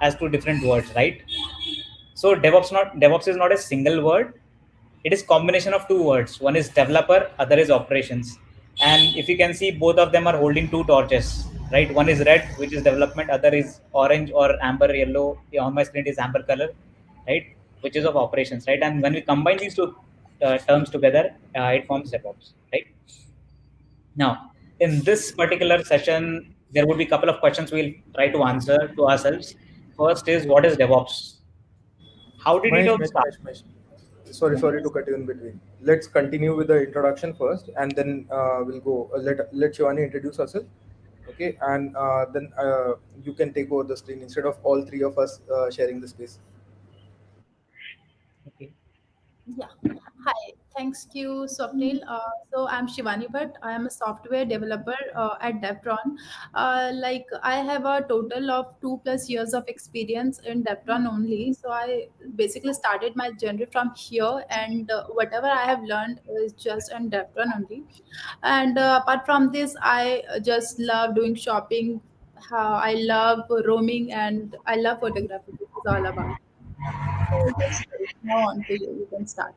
as two different words, right? So DevOps is not a single word. It is combination of two words. One is developer, other is operations. And if you can see, both of them are holding two torches, right? One is red, which is development, other is orange or amber yellow. On my screen it is amber color, right? Which is of operations, right? And when we combine these two terms together, it forms DevOps, right? Now, in this particular session, there would be a couple of questions we'll try to answer to ourselves. First is, what is DevOps? How did it Mahesh, all Mahesh, start? Mahesh, Mahesh. Sorry to cut you in between. Let's continue with the introduction first, and then we'll go. Let Shivani introduce herself, okay? And then you can take over the screen instead of all three of us sharing the space. Okay. Yeah. Hi. Thanks you, Swapnil. So I'm Shivani Bhatt. I am a software developer at Devtron. I have a total of 2+ years of experience in Devtron only. So I basically started my journey from here, and whatever I have learned is just in Devtron only. And apart from this, I just love doing shopping. I love roaming, and I love photography. This is all about. So just now on to you. You can start.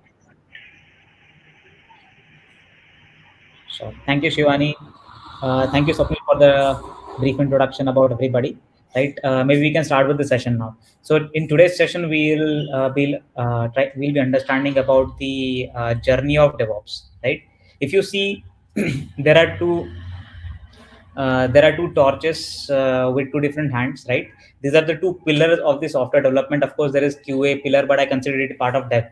Sure. Thank you, Shivani. Thank you, Swapnil, for the brief introduction about everybody. Right. Maybe we can start with the session now. So in today's session, we'll be understanding about the journey of DevOps. Right. If you see, there are two torches with two different hands, right? These are the two pillars of the software development. Of course, there is QA pillar, but I consider it part of dev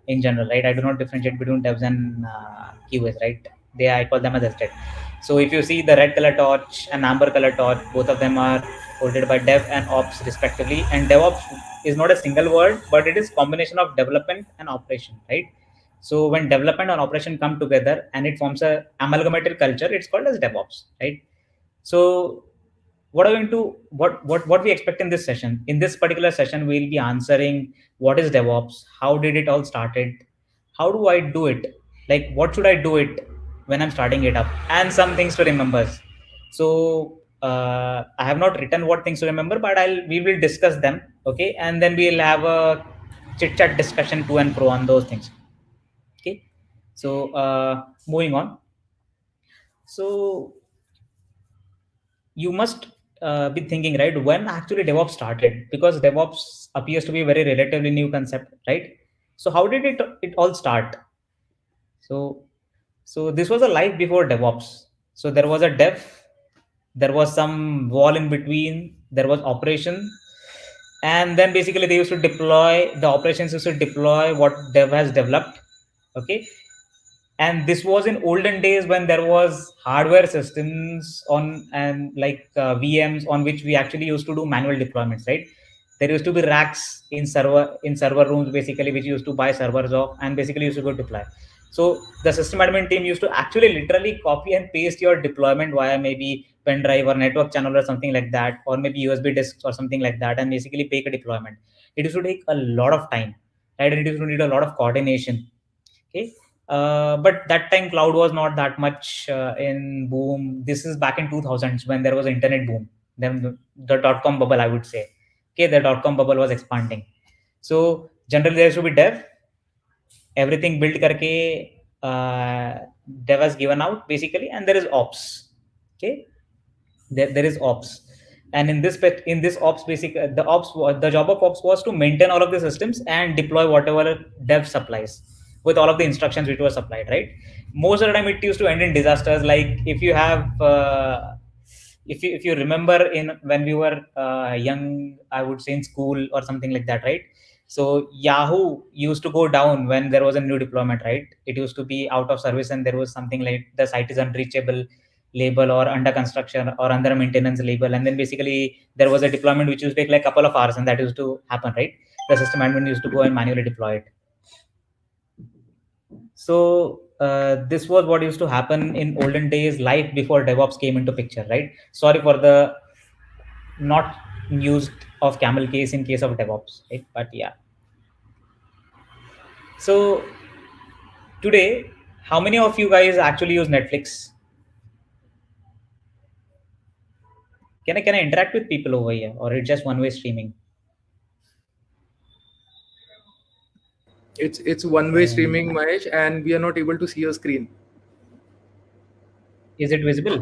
in general, right? I do not differentiate between devs and QAs, right? I call them as estate. So if you see the red color torch and amber color torch, both of them are holded by dev and ops respectively. And DevOps is not a single word, but it is combination of development and operation, right? So when development and operation come together and it forms a amalgamated culture, it's called as DevOps, right? So what are we going to what we expect in this session? In this particular session, we'll be answering what is DevOps, how did it all started, how do I do it, like what should I do it when I'm starting it up, and some things to remember. So I have not written what things to remember, but we will discuss them, okay, and then we'll have a chit chat discussion to and fro on those things. Okay, so moving on. So you must be thinking, right, when actually DevOps started, because DevOps appears to be a very relatively new concept, right? So how did it all start? So this was a life before DevOps. So there was a dev, there was some wall in between, there was operation, and then basically they used to deploy, the operations used to deploy what dev has developed. Okay, and this was in olden days when there was hardware systems on, and like VMs on which we actually used to do manual deployments, right? There used to be racks in server rooms basically, which used to buy servers off and basically used to go deploy. So the system admin team used to actually literally copy and paste your deployment via maybe pen drive or network channel or something like that, or maybe USB disks or something like that, and basically make a deployment. It used to take a lot of time, right? And it used to need a lot of coordination. Okay, but that time cloud was not that much in boom. This is back in 2000s when there was internet boom, then the dot-com bubble, I would say. Okay, the dot-com bubble was expanding. So generally there should be dev, everything built karke, dev has given out basically, and there is ops. Okay, there is ops. And in this ops basic the job of ops was to maintain all of the systems and deploy whatever dev supplies with all of the instructions which were supplied, right? Most of the time it used to end in disasters. Like if you have if you remember, in when we were young, I would say in school or something like that, right? So Yahoo used to go down when there was a new deployment, right? It used to be out of service and there was something like the site is unreachable label, or under construction or under maintenance label, and then basically there was a deployment which used to take like a couple of hours, and that used to happen, right? The system admin used to go and manually deploy it. So this was what used to happen in olden days, life before DevOps came into picture, right? Sorry for the not used of camel case in case of DevOps, right? But yeah. So today, how many of you guys actually use Netflix? Can I interact with people over here, or it's just one way streaming? It's one-way And streaming, Mahesh, and we are not able to see your screen. is it visible?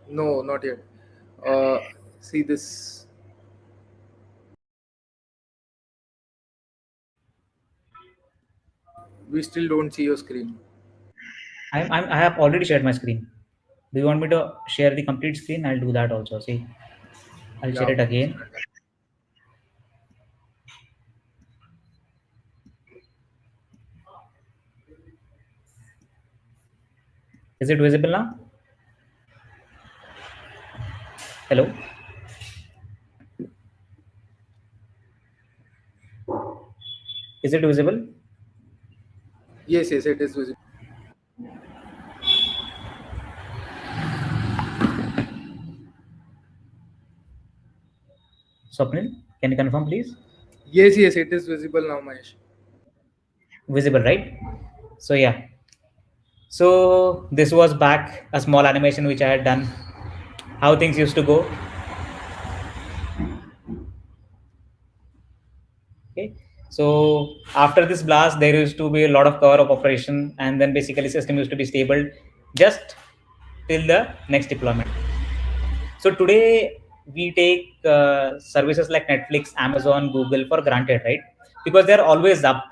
No, not yet. Uh, See this. We still don't see your screen. I have already shared my screen. Do you want me to share the complete screen? I'll do that also. See, I'll Yeah, share it please. again. Is it visible now? Hello? Is it visible? Yes, yes, it is visible. Swapnil, can you confirm, please? Yes, yes, it is visible now, Mahesh. Visible, right? So yeah. So this was back a small animation which I had done. How things used to go. Okay. So after this blast, there used to be a lot of cover up operation, and then basically system used to be stable just till the next deployment. So today we take services like Netflix, Amazon, Google for granted, right? Because they're always up,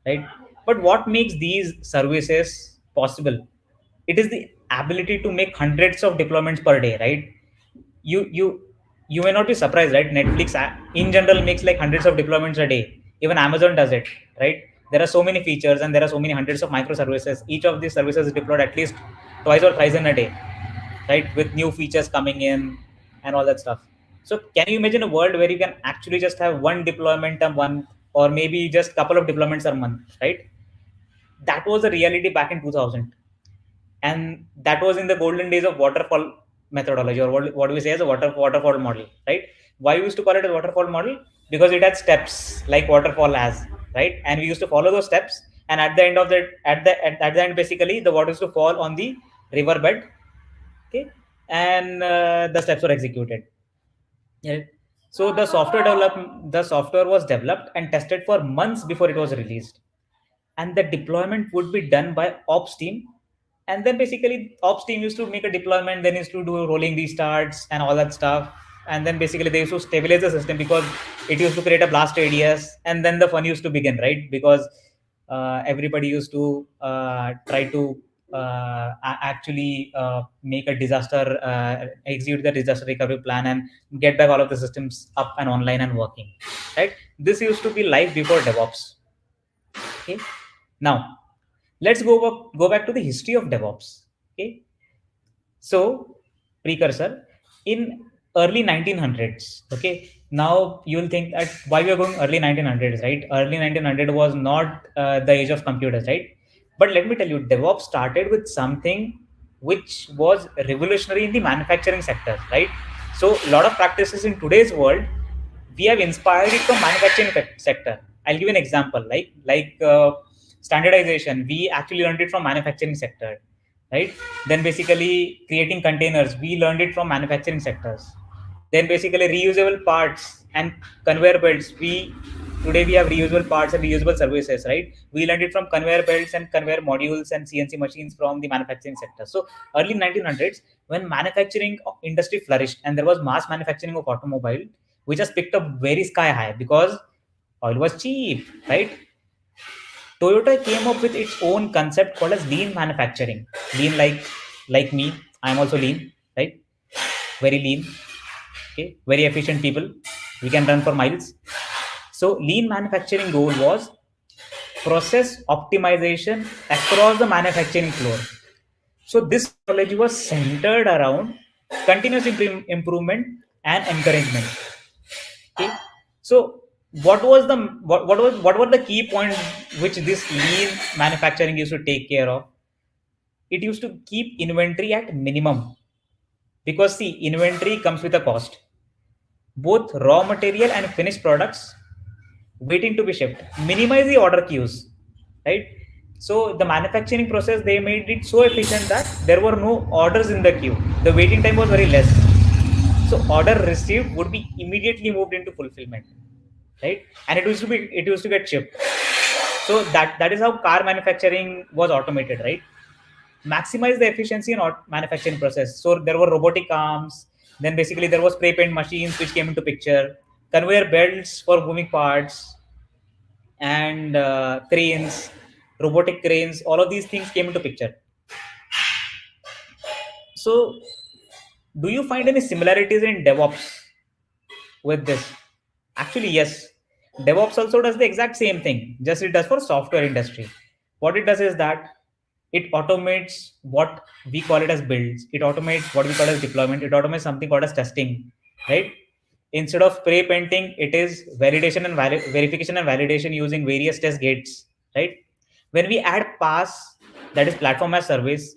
right? But what makes these services possible? It is the ability to make hundreds of deployments per day, right? You you you may not be surprised, right? Netflix in general makes like hundreds of deployments a day. Even Amazon does it, right? There are so many features and there are so many hundreds of microservices. Each of these services is deployed at least twice or thrice in a day, right? With new features coming in and all that stuff. So can you imagine a world where you can actually just have one deployment a month, or maybe just couple of deployments a month, right? That was the reality back in 2000, and that was in the golden days of waterfall methodology, or what we say as a waterfall model, right? Why we used to call it a waterfall model? Because it had steps like waterfall has, right? And we used to follow those steps, and at the end of the at the end, basically the water used to fall on the riverbed. Okay. And the steps were executed. Yeah. So the software was developed and tested for months before it was released, and the deployment would be done by ops team. And then basically ops team used to make a deployment, then used to do rolling restarts and all that stuff. And then basically they used to stabilize the system, because it used to create a blast radius, and then the fun used to begin, right? Because everybody used to try to actually make a disaster execute the disaster recovery plan and get back all of the systems up and online and working, right? This used to be live before DevOps. Okay. Now let's go back to the history of DevOps. Okay. So precursor in early 1900s. Okay. Now you'll think that why we are going early 1900s, right? Early 1900 was not the age of computers, right? But let me tell you, DevOps started with something which was revolutionary in the manufacturing sector, right? So a lot of practices in today's world, we have inspired it from manufacturing sector. I'll give you an example, like standardization. We actually learned it from manufacturing sector, right? Then basically creating containers, we learned it from manufacturing sectors. Then basically reusable parts and conveyor belts. We have reusable parts and reusable services, right? We learned it from conveyor belts and conveyor modules and CNC machines from the manufacturing sector. So early 1900s, when manufacturing industry flourished and there was mass manufacturing of automobile, which has picked up very sky high because oil was cheap, right? Toyota came up with its own concept called as lean manufacturing. Lean, like me, I'm also lean, right? Very lean, okay, very efficient people. We can run for miles. So lean manufacturing goal was process optimization across the manufacturing floor. So this methodology was centered around continuous improvement and encouragement. Okay. So what were the key points which this lean manufacturing used to take care of? It used to keep inventory at minimum, because see, inventory comes with a cost. Both raw material and finished products waiting to be shipped. Minimize the order queues, right? So the manufacturing process, they made it so efficient that there were no orders in the queue. The waiting time was very less. So order received would be immediately moved into fulfillment, right? And it used to get shipped. So that is how car manufacturing was automated, right? Maximize the efficiency in manufacturing process. So there were robotic arms. Then basically there was spray paint machines which came into picture, conveyor belts for moving parts, and cranes, robotic cranes. All of these things came into picture. So, do you find any similarities in DevOps with this? Actually, yes. DevOps also does the exact same thing, just it does for software industry. What it does is that it automates what we call it as builds. It automates what we call as deployment. It automates something called as testing, right? Instead of spray painting, it is validation and verification and validation using various test gates, right? When we add PaaS, that is platform as service,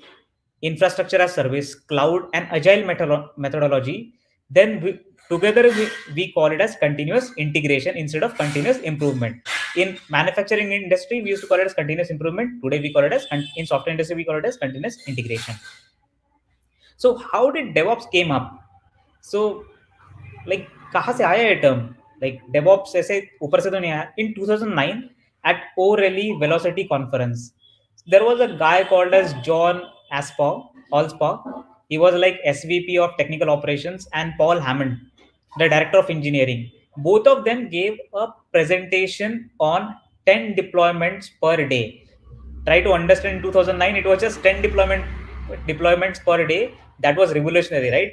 infrastructure as service, cloud, and agile methodology, then we call it as continuous integration instead of continuous improvement. In manufacturing industry, we used to call it as continuous improvement. Today, we call it as in software industry, we call it as continuous integration. So, how did DevOps came up? So, like कहाँ से आया ये term? Like DevOps ऐसे ऊपर से तो नहीं आया. In 2009 at O'Reilly Velocity Conference, there was a guy called as John Allspaw. He was like SVP of Technical Operations, and Paul Hammond, the Director of Engineering. Both of them gave a presentation on 10 deployments per day. Try to understand, in 2009 it was just 10 deployments per day. That was revolutionary, right?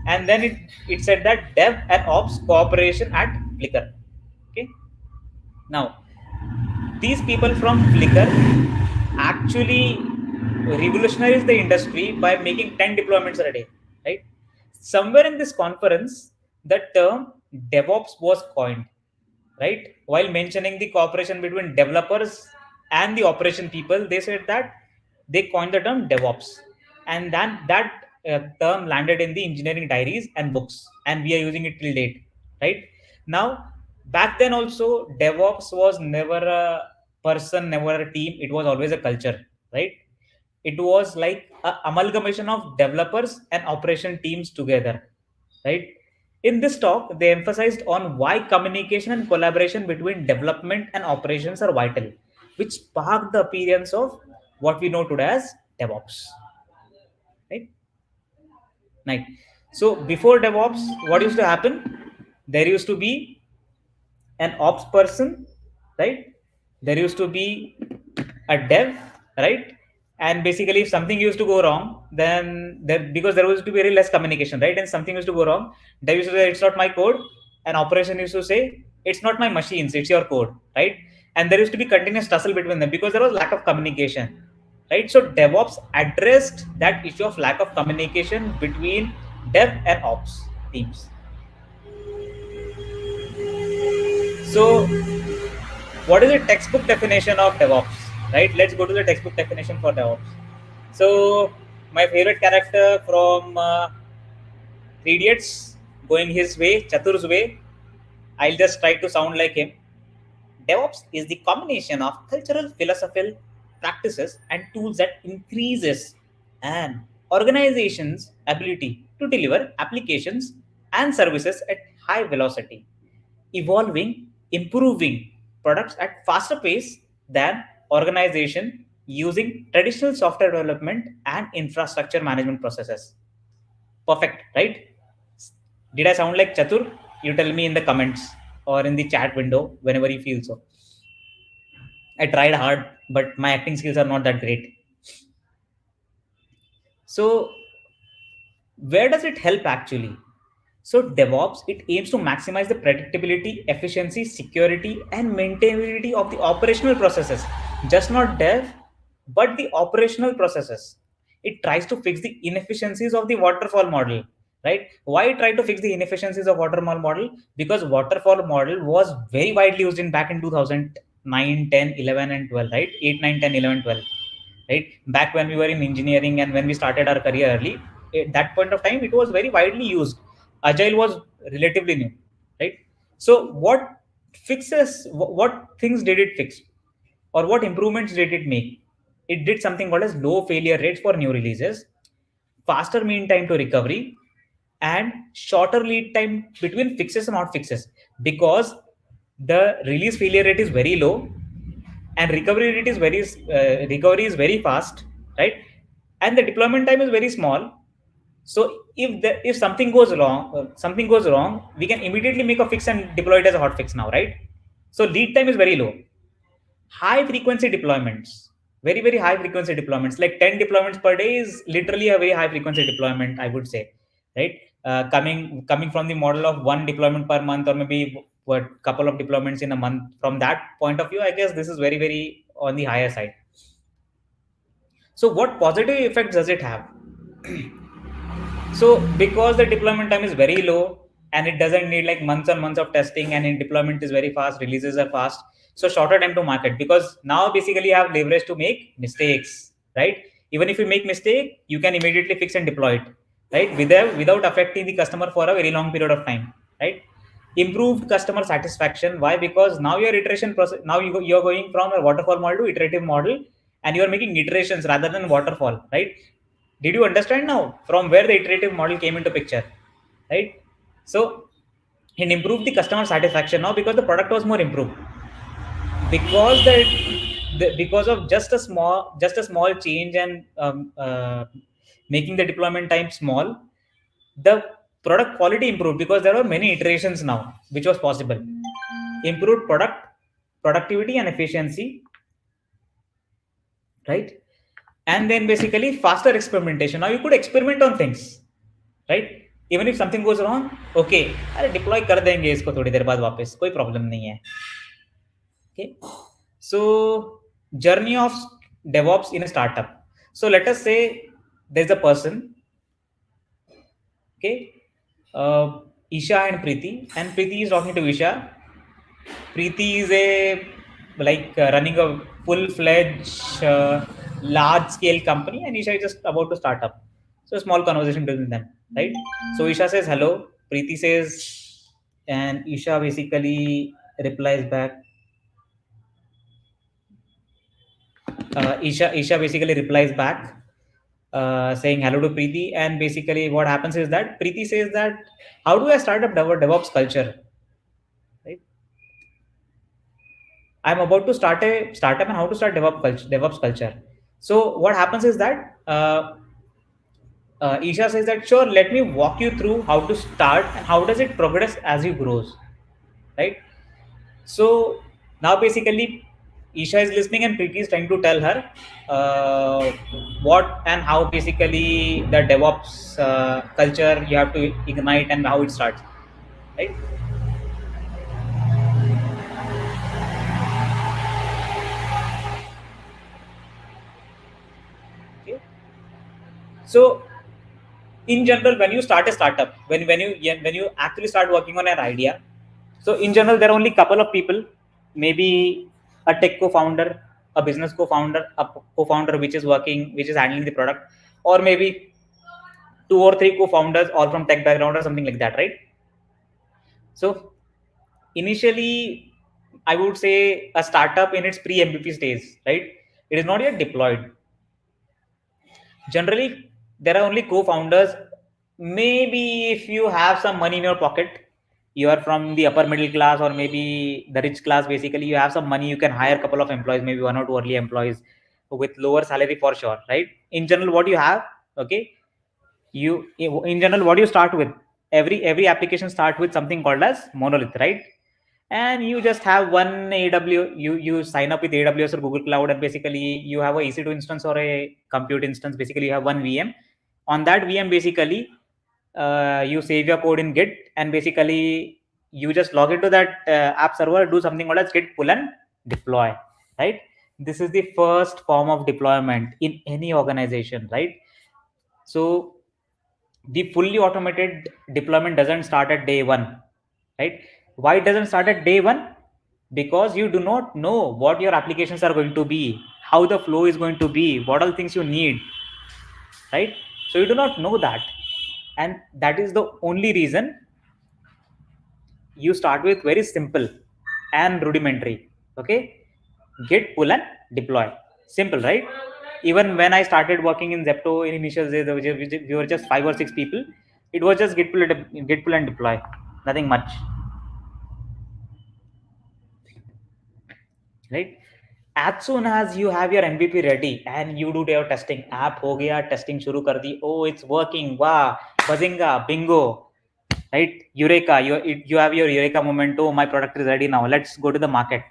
And then it said that dev and ops cooperation at Flickr. Okay. Now, these people from Flickr actually revolutionized the industry by making 10 deployments a day, right? Somewhere in this conference, the term DevOps was coined, right? While mentioning the cooperation between developers and the operation people, they said that they coined the term DevOps, and then that term landed in the engineering diaries and books, and we are using it till date, right? Now, back then also, DevOps was never a person, never a team. It was always a culture, right? It was like a amalgamation of developers and operation teams together, right? In this talk, they emphasized on why communication and collaboration between development and operations are vital, which sparked the appearance of what we know today as DevOps, right? Right. So before DevOps, what used to happen? There used to be an ops person, right? There used to be a dev, right? And basically, if something used to go wrong, then there, because there was to be very less communication, right? And something used to go wrong, dev used to say it's not my code, and operation used to say it's not my machines, it's your code, right? And there used to be continuous tussle between them because there was lack of communication, right? So DevOps addressed that issue of lack of communication between dev and ops teams. So, what is the textbook definition of DevOps? Right? Let's go to the textbook definition for DevOps. So, my favorite character from Three Idiots, going his way, Chatur's way. I'll just try to sound like him. DevOps is the combination of cultural, philosophical practices and tools that increases an organization's ability to deliver applications and services at high velocity, evolving, improving products at faster pace than organization using traditional software development and infrastructure management processes. Perfect, right? Did I sound like Chatur? You tell me in the comments or in the chat window whenever you feel so. I tried hard, but my acting skills are not that great. So, where does it help actually? So DevOps, it aims to maximize the predictability, efficiency, security, and maintainability of the operational processes. Just not dev, but the operational processes. It tries to fix the inefficiencies of the waterfall model, right? Why try to fix the inefficiencies of waterfall model? Because waterfall model was very widely used in back in 2009, 10, 11, and 12, right? 8, 9, 10, 11, 12, right? Back when we were in engineering and when we started our career early, at that point of time, it was very widely used. Agile was relatively new, right? So what what things did it fix, or what improvements did it make? It did something called as low failure rates for new releases, faster mean time to recovery, and shorter lead time between fixes and not fixes. Because the release failure rate is very low, and recovery is very fast, right? And the deployment time is very small. So if something goes wrong, we can immediately make a fix and deploy it as a hot fix now, right? So lead time is very low. High frequency deployments, very high frequency deployments, like 10 deployments per day is literally a very high frequency deployment, I would say, right? Coming from the model of one deployment per month, or maybe what couple of deployments in a month, from that point of view, I guess this is very on the higher side. So what positive effects does it have? So because the deployment time is very low and it doesn't need like months and months of testing, and in deployment is very fast, releases are fast. So shorter time to market, because now basically you have leverage to make mistakes, right? Even if you make mistake, you can immediately fix and deploy it, right? Without affecting the customer for a very long period of time, right? Improved customer satisfaction. Why? Because now your iteration process, now you're going from a waterfall model to iterative model, and you're making iterations rather than waterfall, right? Did you understand now from where the iterative model came into picture, right? So it improved the customer satisfaction now because the product was more improved, because because of just a small change, and making the deployment time small, the product quality improved because there were many iterations now, which was possible. Improved product productivity and efficiency, right? And then basically faster experimentation. Now you could experiment on things, right? Even if something goes wrong, okay, अरे deploy कर देंगे इसको थोड़ी देर बाद वापस, कोई problem नहीं है. Okay, so journey of DevOps in a startup. So let us say there's a person, okay, Isha and Preeti, and Preeti is talking to Isha. Preeti is running a full-fledged large-scale company, and Isha is just about to start up. So a small conversation between them, right? So Isha says hello. Preeti says, and Isha basically replies back. Isha basically replies back, saying hello to Preeti, and basically what happens is that Preeti says that, how do I start up DevOps culture? Right? I'm about to start a startup, and how to start DevOps culture. So what happens is that Isha says that, sure, let me walk you through how to start and how does it progress as you grows, right? So now basically Isha is listening, and Preeti is trying to tell her what and how basically the DevOps culture you have to ignite and how it starts, right? Okay. So in general, when you start a startup, when you actually start working on an idea, so in general there are only couple of people, maybe a tech co-founder, a business co-founder, a co-founder which is handling the product, or maybe two or three co-founders all from tech background or something like that, right? So initially I would say a startup in its pre-MVP stage, right? It is not yet deployed. Generally there are only co-founders. Maybe if you have some money in your pocket, you are from the upper middle class or maybe the rich class, basically you have some money, you can hire a couple of employees, maybe one or two early employees with lower salary for sure, right? In general what you have, okay, you in general what you start with, every application start with something called as monolith, right? And you just have one you sign up with AWS or Google Cloud, and basically you have a EC2 instance or a compute instance. Basically you have one VM. On that VM basically you save your code in Git, and basically you just log into that app server, do something called as git pull and deploy, right? This is the first form of deployment in any organization, right? So the fully automated deployment doesn't start at day one, right? Why it doesn't start at day one? Because you do not know what your applications are going to be, how the flow is going to be, what all things you need, right? So you do not know that, and that is the only reason you start with very simple and rudimentary. Okay, git pull and deploy, simple, right? Even when I started working in Zepto in initial days, we were just 5 or 6 people. It was just git pull and deploy, nothing much, right? as soon as you have your MVP ready and you do your testing, app ho gaya, testing shuru kar di, oh it's working, wow, bazinga, bingo, right? Eureka, you have your eureka moment. Oh, my product is ready now, let's go to the market.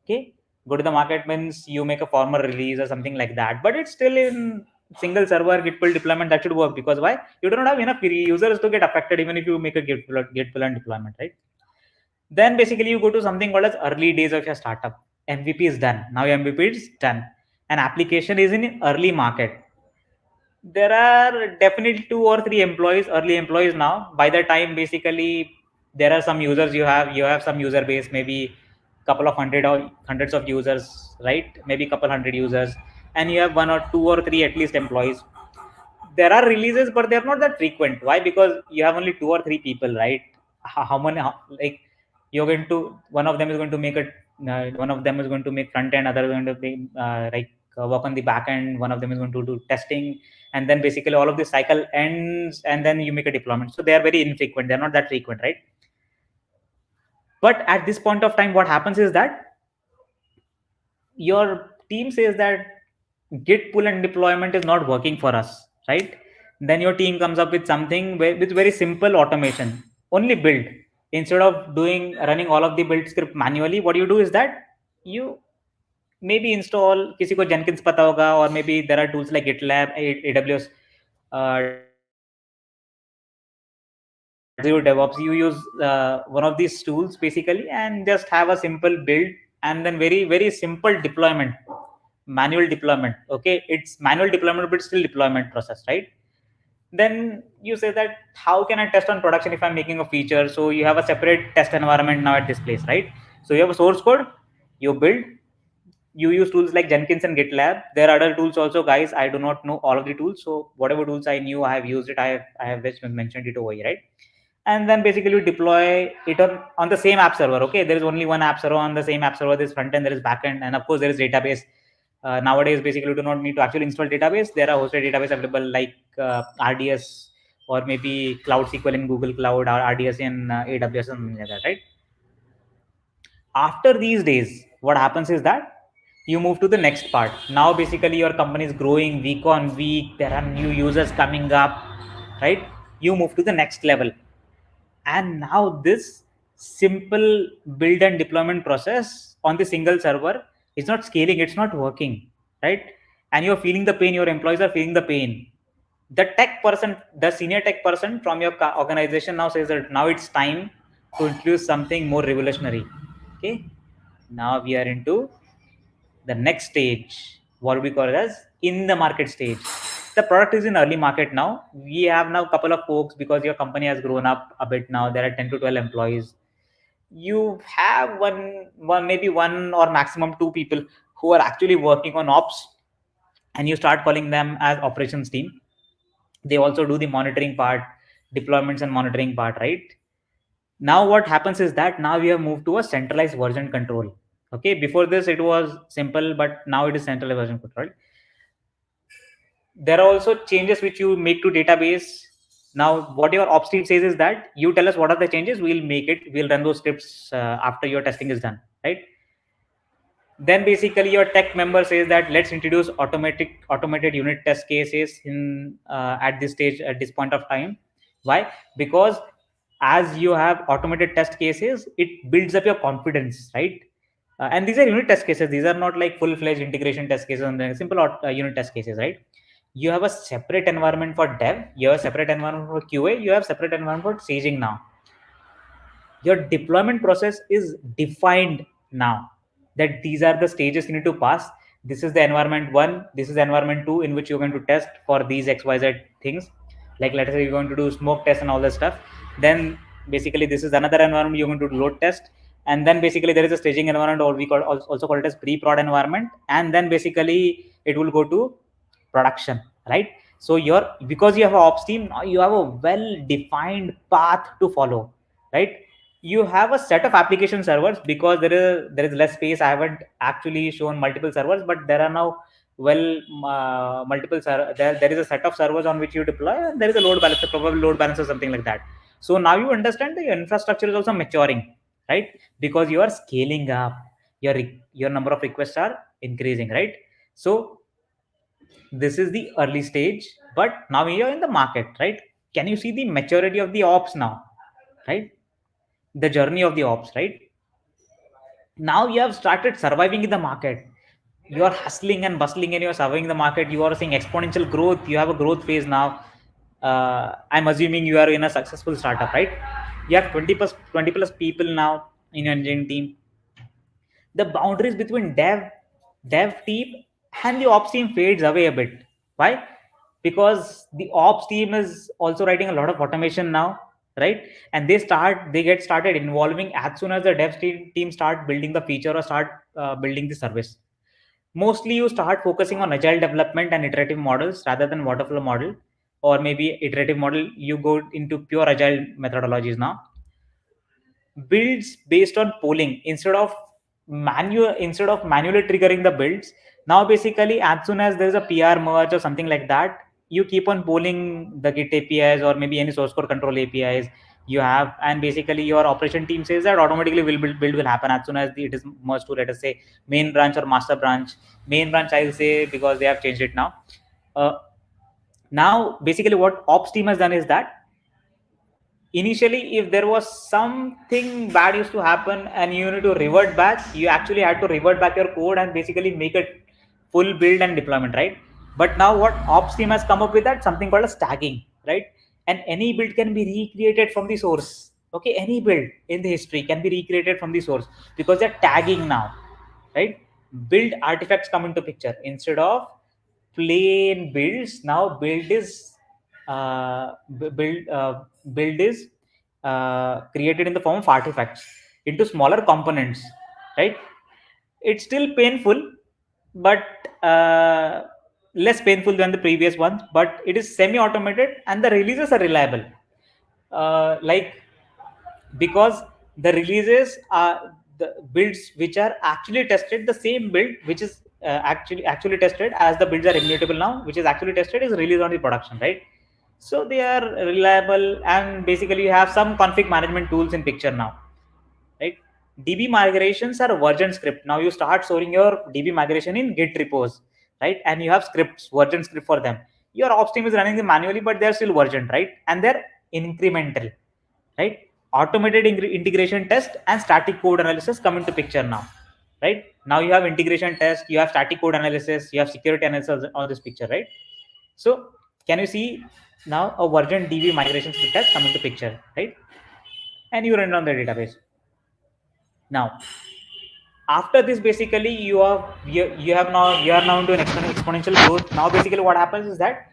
Okay, go to the market means you make a formal release or something like that, but it's still in single server git pull deployment. That should work, because why? You do not have enough users to get affected even if you make a git pull and deployment, right? Then basically you go to something called as early days of your startup. MVP is done, now your MVP is done, an application is in early market. There are definitely 2 or 3 early employees now. By the time basically there are some users, you have some user base, maybe couple of hundred or hundreds of users, right? Maybe couple hundred users, and you have 1 or 2 or 3 at least employees. There are releases, but they're not that frequent. Why? Because you have only 2 or 3 people, right? How many, like, you're going to, one of them is going to make a one of them is going to make front end, other is going to be work on the back end, one of them is going to do testing, and then basically all of this cycle ends, and then you make a deployment. So they are very infrequent, they're not that frequent, right? But at this point of time, what happens is that your team says that git pull and deployment is not working for us, right? Then your team comes up with something with very simple automation, only build. Instead of doing running all of the build script manually, what you do is that you maybe install, किसी को Jenkins पता होगा, or maybe there are tools like GitLab, AWS, Azure Devops. You use one of these tools basically and just have a simple build, and then very very simple deployment, manual deployment. Okay, it's manual deployment but still deployment process, right? Then you say that how can I test on production if I'm making a feature? So you have a separate test environment now at this place, right? So you have a source code, you build, you use tools like Jenkins and GitLab. There are other tools also, guys. I do not know all of the tools, so whatever tools I knew, I have used it. I have just mentioned it over here, right? And then basically you deploy it on the same app server. Okay, there is only one app server. On the same app server, there is front end, there is back end, and of course there is database. Nowadays basically you do not need to actually install database. There are hosted database available like RDS, or maybe Cloud SQL in Google Cloud, or RDS in AWS, and something like that, right? After these days, what happens is that you move to the next part. Now basically your company is growing week on week, there are new users coming up, right? You move to the next level, and now this simple build and deployment process on the single server is not scaling, it's not working, right? And you're feeling the pain, your employees are feeling the pain. The tech person, the senior tech person from your organization now says that now it's time to introduce something more revolutionary. Okay, now we are into the next stage, what we call it as in the market stage. The product is in early market now. We have now a couple of folks, because your company has grown up a bit now. There are 10 to 12 employees. You have one maybe one or maximum 2 people who are actually working on ops, and you start calling them as operations team. They also do the monitoring part, deployments and monitoring part, right? Now what happens is that now we have moved to a centralized version control. Okay, before this it was simple, but now it is centralized version control. There are also changes which you make to database. Now what your ops team says is that you tell us what are the changes, we'll make it, we'll run those scripts after your testing is done, right? Then basically your tech member says that let's introduce automated unit test cases in at this stage, at this point of time. Why? Because as you have automated test cases, it builds up your confidence, right? And these are unit test cases, these are not like full-fledged integration test cases, and simple unit test cases, right? You have a separate environment for dev, you have a separate environment for QA, you have separate environment for staging. Now your deployment process is defined now, that these are the stages you need to pass. This is the environment 1, this is environment 2, in which you're going to test for these XYZ things. Like let's say you're going to do smoke test and all that stuff. Then basically this is another environment you're going to do load test, and then basically there is a staging environment, or we also call it as pre-prod environment, and then basically it will go to production, right? So because you have an ops team now, you have a well defined path to follow, right? You have a set of application servers, because there is less space. I haven't actually shown multiple servers, but there are now multiple there is a set of servers on which you deploy, and there is a load balancer, probably load balancer, something like that. So now you understand the infrastructure is also maturing, right? Because you are scaling up, your number of requests are increasing, right? So this is the early stage, but now you're in the market, right? Can you see the maturity of the ops now, right? The journey of the ops, right? Now you have started surviving in the market. You are hustling and bustling and you are surviving the market. You are seeing exponential growth. You have a growth phase now. I'm assuming you are in a successful startup, right? You have 20 plus people now in your engineering team. The boundaries between dev team and the ops team fades away a bit. Why? Because the ops team is also writing a lot of automation now, right? And they get started involving as soon as the team start building the feature or start building the service. Mostly you start focusing on agile development and iterative models rather than waterfall model, or maybe iterative model. You go into pure agile methodologies now. Builds based on polling instead of manually triggering the builds. Now basically as soon as there's a PR merge or something like that, you keep on polling the Git APIs or maybe any source code control APIs you have, and basically your operation team says that automatically build will happen as soon as it is merged to, let us say, main branch or master branch. Main branch I'll say because they have changed it now. Now basically what ops team has done is that initially if there was something bad used to happen and you need to revert back, you actually had to revert back your code and basically make a full build and deployment, right? But now what ops team has come up with, that something called a stacking, right? And any build can be recreated from the source. Okay, any build in the history can be recreated from the source because they're tagging now, right? Build artifacts come into picture instead of plain builds. Now build is created in the form of artifacts into smaller components, right? It's still painful, but less painful than the previous ones, but it is semi automated and the releases are reliable. Like, because the releases are the builds which are actually tested, the same build which is actually tested as the builds are immutable now, which is actually tested, is released on the production, right? So they are reliable, and basically you have some config management tools in picture now, right? DB migrations are version script. Now you start storing your DB migration in Git repos, right? And you have scripts, version script for them. Your ops team is running them manually, but they're still versioned, right? And they're incremental, right? Automated integration test and static code analysis come into picture now, right? Now you have integration test, you have static code analysis, you have security analysis on this picture, right? So can you see now a version DB migration script has come into picture, right? And you run it on the database. Now after this, basically you are now into an exponential growth. Now basically what happens is that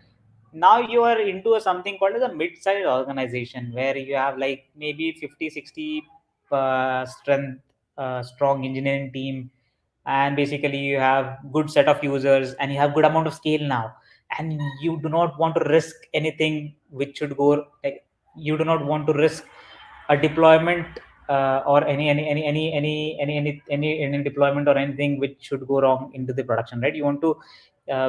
now you are into something called as a mid-sized organization where you have like maybe 50 60 strong engineering team, and basically you have good set of users and you have good amount of scale now, and you do not want to risk anything which should go, like, you do not want to risk a deployment or any deployment or anything which should go wrong into the production, right? You want to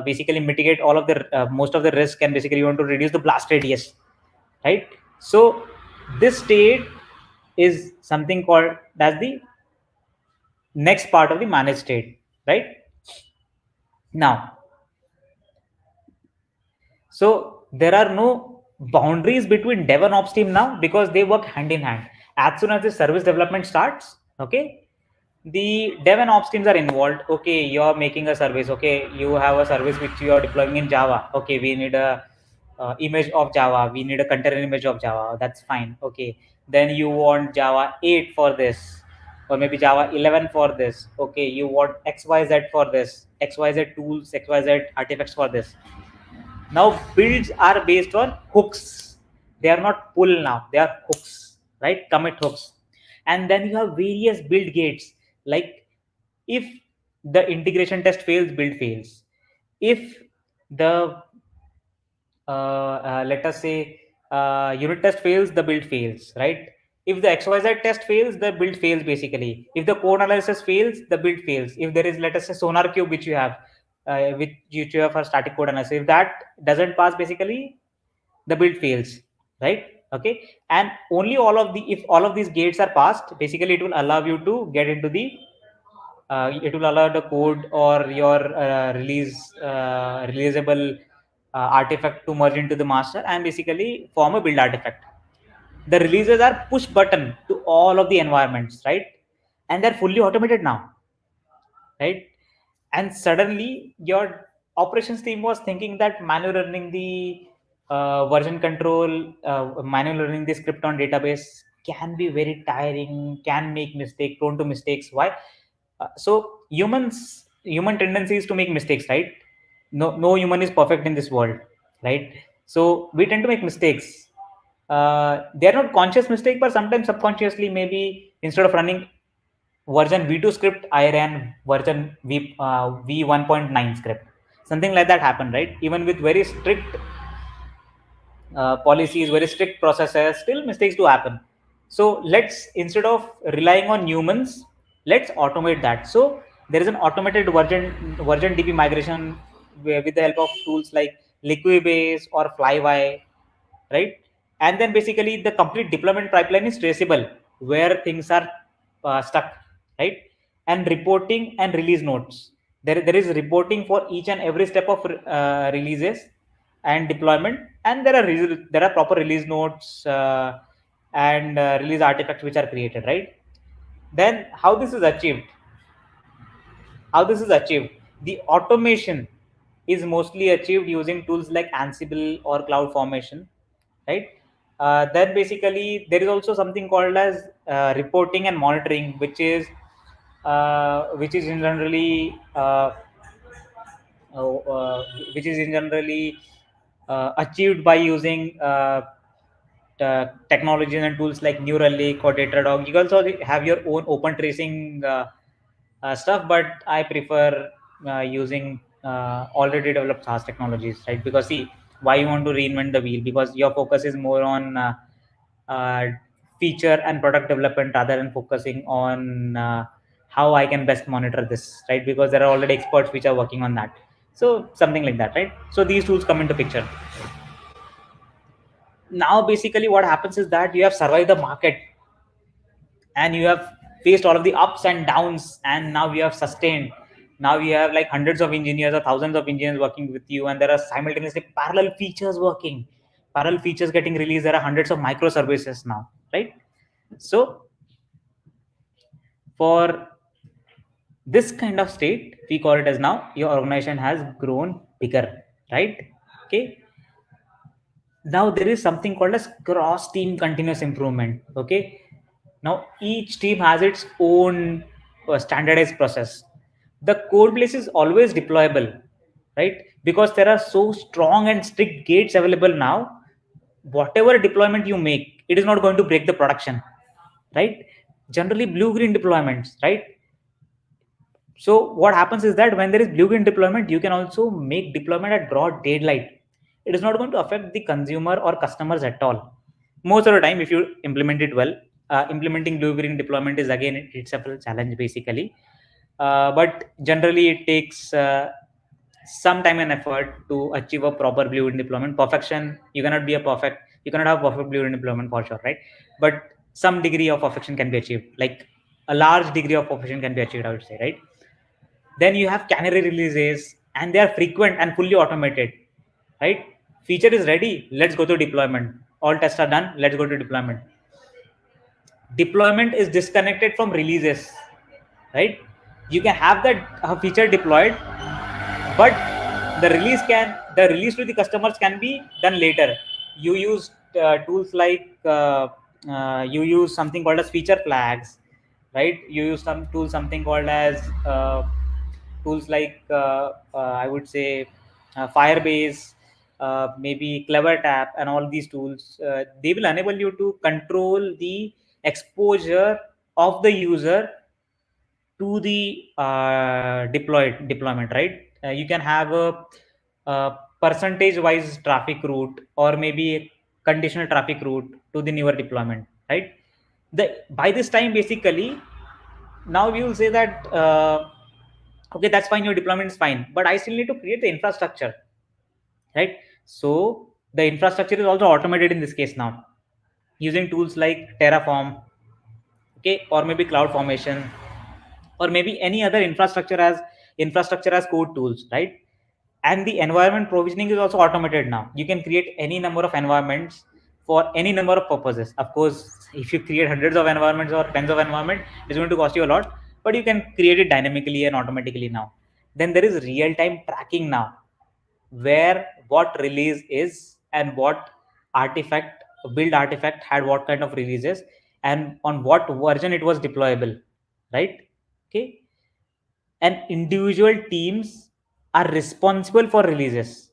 basically mitigate all of the most of the risk, and basically you want to reduce the blast radius, right? So this state is something called as the next part of the managed state, right? Now, so there are no boundaries between dev and ops team now because they work hand in hand. As soon as the service development starts, okay, the dev and ops teams are involved. Okay, you're making a service. Okay, you have a service which you are deploying in Java. Okay, we need a image of Java. We need a container image of Java. That's fine. Okay, then you want Java 8 for this, or maybe Java 11 for this. Okay, you want XYZ for this, XYZ tools, XYZ artifacts for this. Now builds are based on hooks. They are not pull now. They are hooks, right? Commit hooks. And then you have various build gates. Like if the integration test fails, build fails. If the let us say unit test fails, the build fails, right? If the XYZ test fails, the build fails basically. If the code analysis fails, the build fails. If there is, let us say, sonar cube which you have, which you have for static code analysis, if that doesn't pass, basically the build fails, right? Okay, and only all of the if all of these gates are passed, basically it will allow you to get into the it will allow the code or your releasable artifact to merge into the master and basically form a build artifact. The releases are push button to all of the environments, right? And they're fully automated now, right? And suddenly your operations team was thinking that manual running the version control, manual running the script on database can be very tiring, can make mistake, prone to mistakes. Why? So human tendency is to make mistakes, right? No human is perfect in this world, right? So we tend to make mistakes. They are not conscious mistake, but sometimes subconsciously, maybe instead of running version v2 script, I ran version v1.9 script. Something like that happened, right? Even with very strict policies, very strict processes, still mistakes do happen. So let's, instead of relying on humans, let's automate that. So there is an automated version DB migration with the help of tools like Liquibase or Flywire, right? And then basically the complete deployment pipeline is traceable where things are stuck, right? And reporting and release notes. There is reporting for each and every step of releases and deployment, and there are proper release notes and release artifacts which are created, right? Then how this is achieved, the automation is mostly achieved using tools like Ansible or CloudFormation, right? Then basically there is also something called as reporting and monitoring, which is in generally uh, uh, achieved by using technologies and tools like Neuralink or Datadog. You also have your own open tracing stuff, but I prefer using already developed SaaS technologies, right? Because see, why you want to reinvent the wheel? Because your focus is more on uh, feature and product development rather than focusing on how I can best monitor this, right? Because there are already experts which are working on that. So something like that, right? So these tools come into picture. Now basically what happens is that you have survived the market and you have faced all of the ups and downs, and now you have sustained. Now you have like hundreds of engineers or thousands of engineers working with you, and there are simultaneously parallel features working, parallel features getting released. There are hundreds of microservices now, right? So for this kind of state, we call it as, now your organization has grown bigger, right? Okay. Now there is something called as cross team continuous improvement. Okay. Now each team has its own standardized process. The code base is always deployable, right? Because there are so strong and strict gates available now. Whatever deployment you make, it is not going to break the production, right? Generally blue green deployments, right? So what happens is that when there is blue green deployment, you can also make deployment at broad daylight. It is not going to affect the consumer or customers at all. Most of the time, if you implement it well, implementing blue green deployment is again itself a challenge basically. But generally, it takes some time and effort to achieve a proper blue green deployment. Perfection, you cannot have perfect blue green deployment for sure, right? But some degree of perfection can be achieved, like a large degree of perfection can be achieved, I would say, right? Then you have canary releases, and they are frequent and fully automated, right? Feature is ready, let's go to deployment. All tests are done, let's go to deployment. Deployment is disconnected from releases, right? You can have that feature deployed, but the release to the customers can be done later. You use tools like you use something called as feature flags, right? You use something called as tools like I would say Firebase, maybe CleverTap, and all these tools. They will enable you to control the exposure of the user to the deployment, right? You can have a percentage wise traffic route, or maybe a conditional traffic route to the newer deployment, right? By this time basically, now we will say that okay, that's fine, your deployment is fine, but I still need to create the infrastructure, right? So the infrastructure is also automated in this case now, using tools like Terraform, okay, or maybe CloudFormation, or maybe any other infrastructure as code tools, right? And the environment provisioning is also automated now. You can create any number of environments for any number of purposes. Of course, if you create hundreds of environments or tens of environment, it's going to cost you a lot, but you can create it dynamically and automatically now. Then there is real time tracking now, where what release is and what artifact build artifact had what kind of releases and on what version it was deployable, right? Okay. And individual teams are responsible for releases,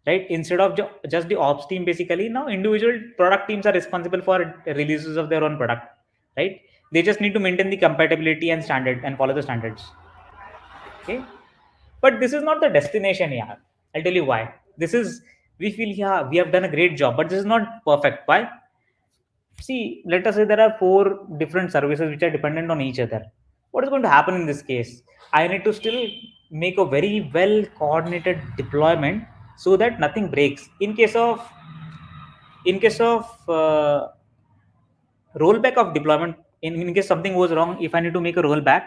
right? Instead of just the ops team, basically now individual product teams are responsible for releases of their own product, right? They just need to maintain the compatibility and standard and follow the standards. Okay. But this is not the destination. Yeah, I'll tell you why. This is, we feel, yeah, we have done a great job, but this is not perfect. Why? See, let us say there are 4 different services which are dependent on each other. What is going to happen in this case? I need to still make a very well coordinated deployment so that nothing breaks. In case of rollback of deployment, in case something goes wrong, if I need to make a rollback,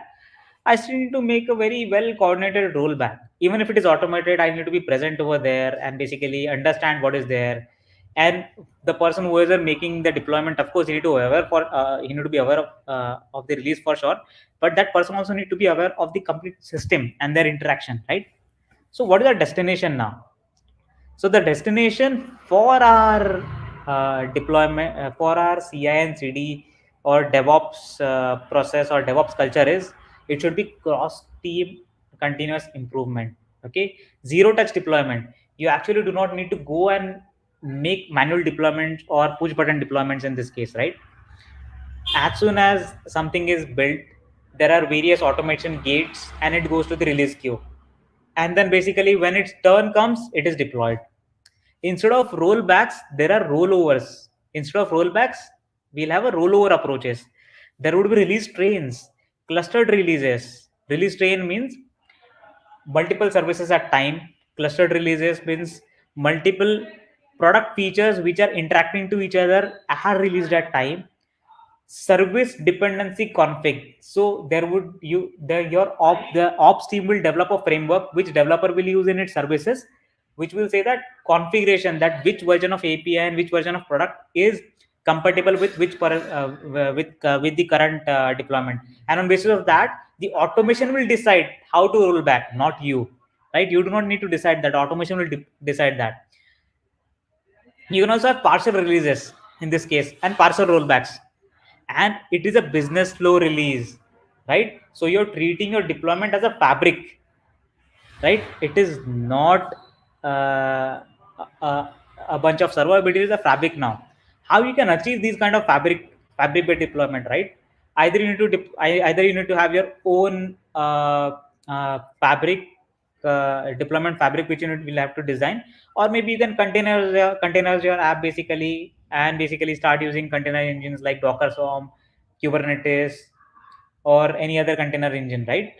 I still need to make a very well coordinated rollback. Even if it is automated, I need to be present over there and basically understand what is there. And the person who is making the deployment, of course, he need to be aware of the release for sure. But that person also need to be aware of the complete system and their interaction, right? So what is our destination now? So the destination for our deployment, for our CI and CD or DevOps process or DevOps culture is, it should be cross team continuous improvement. Okay, zero touch deployment. You actually do not need to go and make manual deployments or push button deployments in this case, right? As soon as something is built, there are various automation gates and it goes to the release queue. And then basically when its turn comes, it is deployed. Instead of rollbacks, there are rollovers. Instead of rollbacks, we'll have a rollover approaches. There would be release trains, clustered releases. Release train means multiple services at time. Clustered releases means multiple product features which are interacting to each other are released at time. Service dependency config. So there would the ops team will develop a framework which developer will use in its services, which will say that configuration, that which version of API and which version of product is compatible with with the current deployment. And on basis of that, the automation will decide how to roll back, not you, right? You do not need to decide that. Automation will decide that. You can also have partial releases in this case and partial rollbacks, and it is a business flow release, right? So you're treating your deployment as a fabric, right? It is not a bunch of server, but it is a fabric now. How you can achieve these kind of fabric based deployment, right? Either you need to have your own fabric deployment fabric which will have to design, or maybe you can containers your app basically, and basically start using container engines like Docker Swarm, Kubernetes, or any other container engine, right?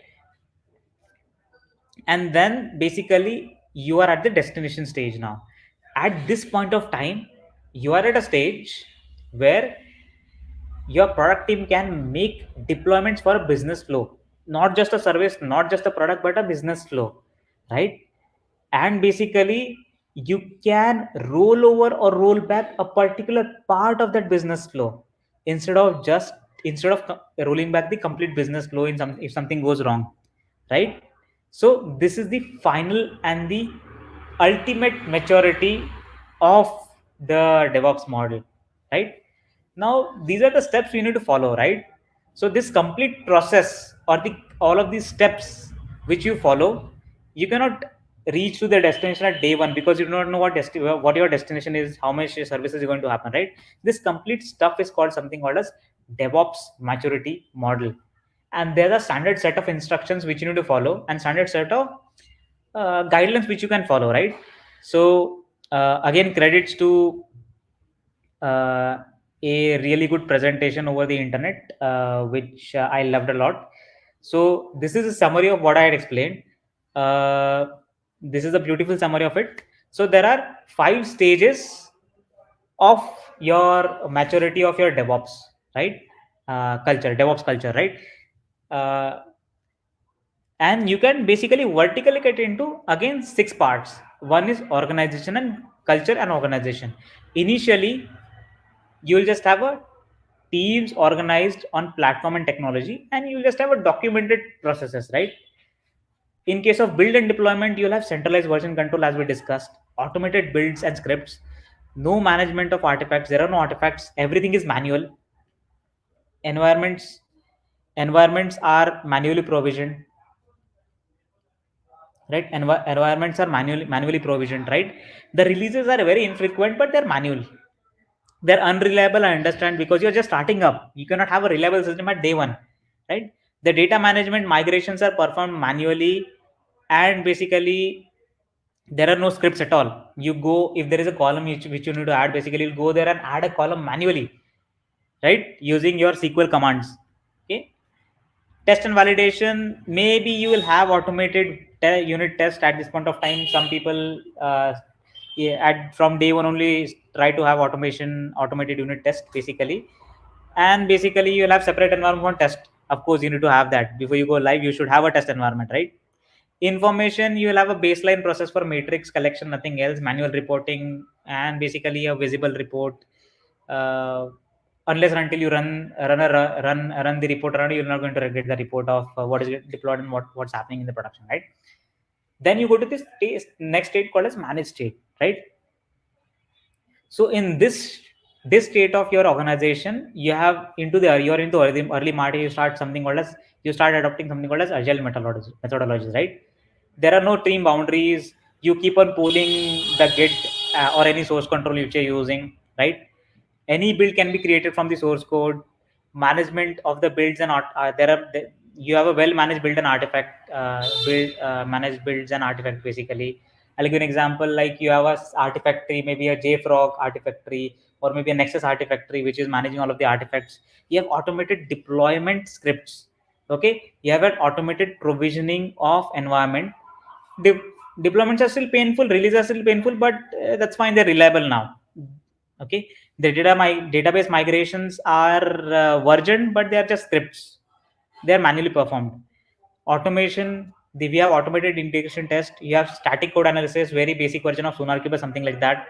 And then basically you are at the destination stage now. At this point of time, you are at a stage where your product team can make deployments for a business flow, not just a service, not just a product, but a business flow, right? And basically you can roll over or roll back a particular part of that business flow, instead of rolling back the complete business flow in some if something goes wrong, right? So this is the final and the ultimate maturity of the DevOps model, right? Now these are the steps you need to follow, right? So this complete process, or the all of these steps which you follow, you cannot reach to the destination at day one, because you do not know what your destination is, how much services are going to happen, right? This complete stuff is called something called as DevOps maturity model. And there's a standard set of instructions which you need to follow, and standard set of guidelines which you can follow, right? So again, credits to uh, a really good presentation over the internet, which I loved a lot. So this is a summary of what I had explained. Uh, this is a beautiful summary of it. So there are 5 stages of your maturity of your DevOps, right? DevOps culture, right? uh, and you can basically vertically get into again 6 parts. One is organization and culture and organization. Initially you'll just have a teams organized on platform and technology, and you'll just have a documented processes, right? In case of build and deployment, you'll have centralized version control, as we discussed, automated builds and scripts, no management of artifacts. There are no artifacts. Everything is manual. Environments environments are manually provisioned, right? Environments are manually provisioned, right? The releases are very infrequent, but they're manual. They're unreliable, I understand, because you're just starting up. You cannot have a reliable system at day one, right? The data management migrations are performed manually, and basically there are no scripts at all. You go, if there is a column which you need to add, basically you'll go there and add a column manually, right, using your SQL commands. Okay. Test and validation, maybe you will have automated unit test at this point of time. Some people from day one only try to have automated unit test basically. And basically you'll have separate environment for test. Of course you need to have that. Before you go live, you should have a test environment, right? Information, you will have a baseline process for matrix collection, nothing else. Manual reporting, and basically a visible report. uh, unless and until you run the report around, you're not going to get the report of what is deployed and what's happening in the production, right? Then you go to this next state called as managed state, right? So in this state of your organization, you have you're into early March, you start adopting something called as agile methodologies, right? There are no team boundaries. You keep on pulling the git or any source control which you're using, right? Any build can be created from the source code. Management of the builds and you have a well managed build and artifact managed builds and artifact basically. I'll give you an example. Like you have a artifact tree, maybe a JFrog artifact tree, or maybe a Nexus artifact tree, which is managing all of the artifacts. You have automated deployment scripts. Okay, you have an automated provisioning of environment. De- Deployments are still painful, releases are still painful, but that's fine. They're reliable now. Okay, the database migrations are versioned, but they are just scripts. They are manually performed. Automation, we have automated integration test. You have static code analysis, very basic version of SonarQube or something like that,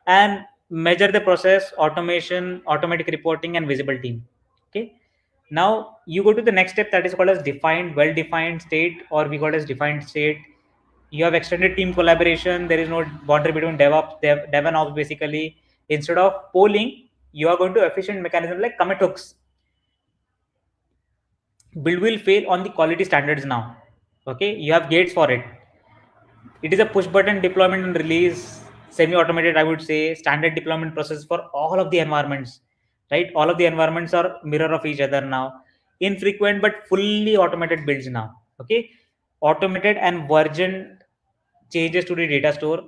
and measure the process, automation, automatic reporting, and visible team. Okay. Now you go to the next step, that is called as well-defined state, or we call it as defined state. You have extended team collaboration. There is no boundary between dev and ops basically. Instead of polling, you are going to efficient mechanism like commit hooks. Build will fail on the quality standards now. Okay, you have gates for it. It is a push button deployment and release, semi-automated, I would say, standard deployment process for all of the environments, right? All of the environments are mirror of each other now. Infrequent but fully automated builds now. Okay, automated and version changes to the data store.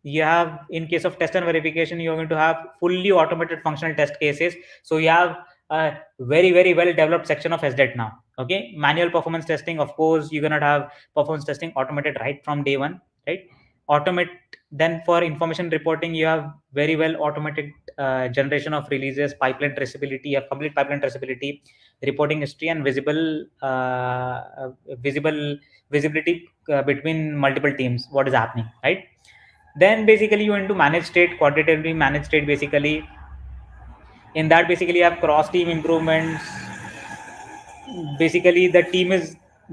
You have, in case of test and verification, you're going to have fully automated functional test cases. So you have a very well developed section of SDET now. Okay, manual performance testing, of course you're going to have performance testing automated right from day one, right? Automate. Then for information reporting, you have very well automated generation of releases, pipeline traceability. You have complete pipeline traceability, reporting history, and visibility between multiple teams, what is happening, right? Then basically you into managed state, quantitatively managed state basically. In that, basically you have cross team improvements. Basically the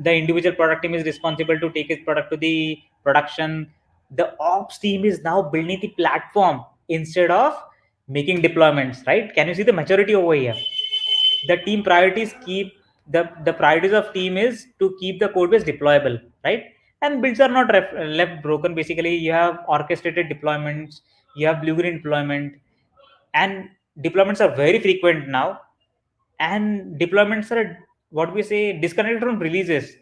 individual product team is responsible to take his product to the production. The ops team is now building the platform instead of making deployments, right? Can you see the maturity over here? The team priorities keep the priorities of team is to keep the code base deployable, right? And builds are not left broken. Basically you have orchestrated deployments, you have blue green deployment, and deployments are very frequent now. And deployments are, what we say, disconnected from releases.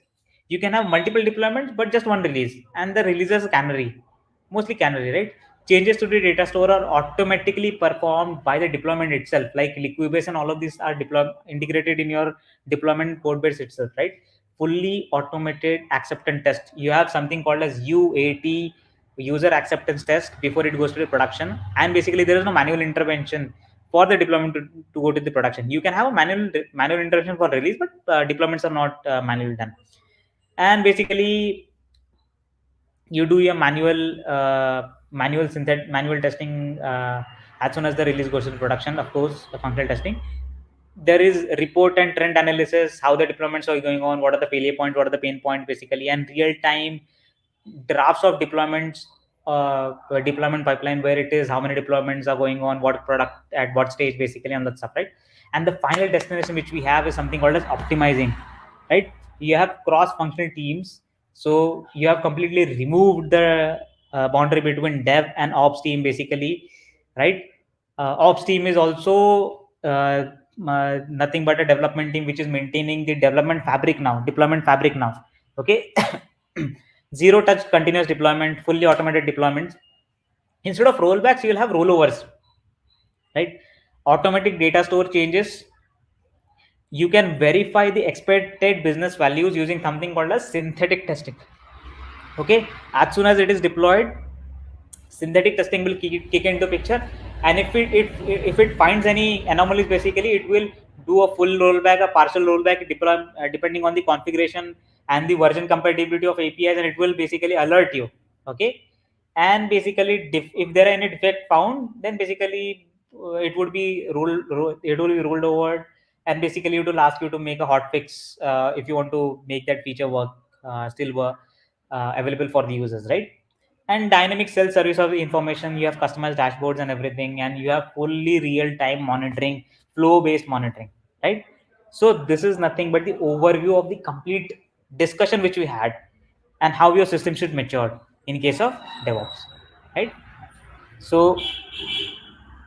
You can have multiple deployments but just one release, and the releases canary, mostly canary, right? Changes to the data store are automatically performed by the deployment itself, like Liquibase and all of these are integrated in your deployment code base itself, right? Fully automated acceptance test. You have something called as UAT, user acceptance test, before it goes to the production. And basically there is no manual intervention. for the deployment to go to the production. You can have a manual intervention for release, but deployments are not manually done. And basically, you do your manual testing as soon as the release goes to production. Of course, the functional testing, there is report and trend analysis, how the deployments are going on, what are the failure points, what are the pain points, basically, and real time drafts of deployments, deployment pipeline, where it is, how many deployments are going on, what product at what stage, basically, and that stuff, right? And the final destination which we have is something called as optimizing, right? You have cross functional teams, so you have completely removed the boundary between dev and ops team, basically, right? Ops team is also nothing but a development team which is maintaining the development fabric now, deployment fabric now. Okay. Zero touch continuous deployment, fully automated deployments. Instead of rollbacks, you will have rollovers, right? Automatic data store changes. You can verify the expected business values using something called as synthetic testing. Okay, as soon as it is deployed, synthetic testing will kick into picture, and if it finds any anomalies, basically it will do a full rollback, a partial rollback, depending on the configuration and the version compatibility of APIs, and it will basically alert you. Okay, and basically if there are any defect found, then basically it would be it will be rolled over, and basically it will ask you to make a hot fix if you want to make that feature work, still work, available for the users, right? And dynamic self-service of the information, you have customized dashboards and everything, and you have fully real-time monitoring, flow-based monitoring, right? So this is nothing but the overview of the complete discussion which we had, and how your system should mature in case of DevOps, right? So